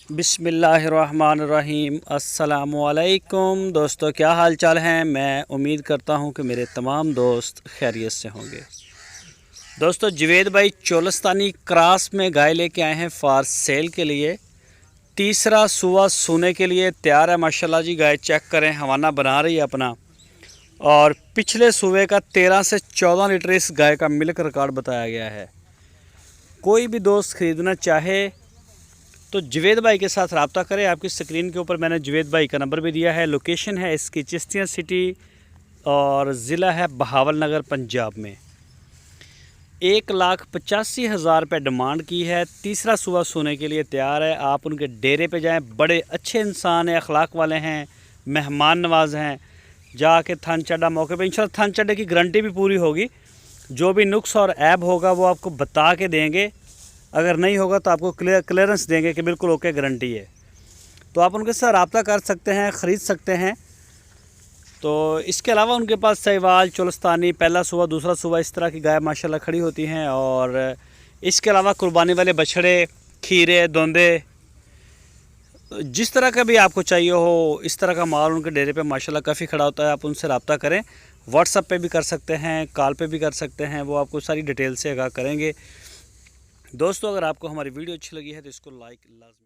बिस्मिल्लाहिर्रहमानिर्रहीम। अस्सलामुअलैकुम दोस्तों, क्या हाल चाल हैं। मैं उम्मीद करता हूं कि मेरे तमाम दोस्त खैरियत से होंगे। दोस्तों, जवेद भाई चोलस्तानी क्रॉस में गाय लेके आए हैं फॉर सेल के लिए। तीसरा सुबह सोने के लिए तैयार है। माशाल्लाह जी, गाय चेक करें, हवाना बना रही है अपना। और पिछले सुबह का 13 से 14 लीटर इस गाय का मिल्क रिकॉर्ड बताया गया है। कोई भी दोस्त ख़रीदना चाहे तो जवेद भाई के साथ रब्ता करें। आपकी स्क्रीन के ऊपर मैंने जवेद भाई का नंबर भी दिया है। लोकेशन है इसकी चिश्तिया सिटी और ज़िला है बहावलनगर, पंजाब में। 1,85,000 रुपये डिमांड की है। तीसरा सुबह सोने के लिए तैयार है। आप उनके डेरे पे जाएं। बड़े अच्छे इंसान हैं, अखलाक वाले हैं, मेहमान नवाज हैं। जाके थन चढ़ा मौके पे इंशाल्लाह थन चढ़े की गारंटी भी पूरी होगी। जो भी नुक्स और ऐब होगा वो आपको बता के देंगे। अगर नहीं होगा तो आपको क्लियरेंस देंगे कि बिल्कुल ओके, गारंटी है। तो आप उनके साथ रब्ता कर सकते हैं, ख़रीद सकते हैं। तो इसके अलावा उनके पास सहवाल, चोलस्तानी, पहला सुबह, दूसरा सुबह, इस तरह की गाय माशाल्लाह खड़ी होती हैं। और इसके अलावा कुर्बानी वाले बछड़े, खीरे, दोंदे, जिस तरह का भी आपको चाहिए हो, इस तरह का माल उनके डेरे पे माशाल्लाह काफ़ी खड़ा होता है। आप उनसे रब्ता करें। व्हाट्सएप पे भी कर सकते हैं, कॉल पे भी कर सकते हैं। वो आपको सारी डिटेल से आगाह करेंगे। दोस्तों, अगर आपको हमारी वीडियो अच्छी लगी है तो इसको लाइक लाजमी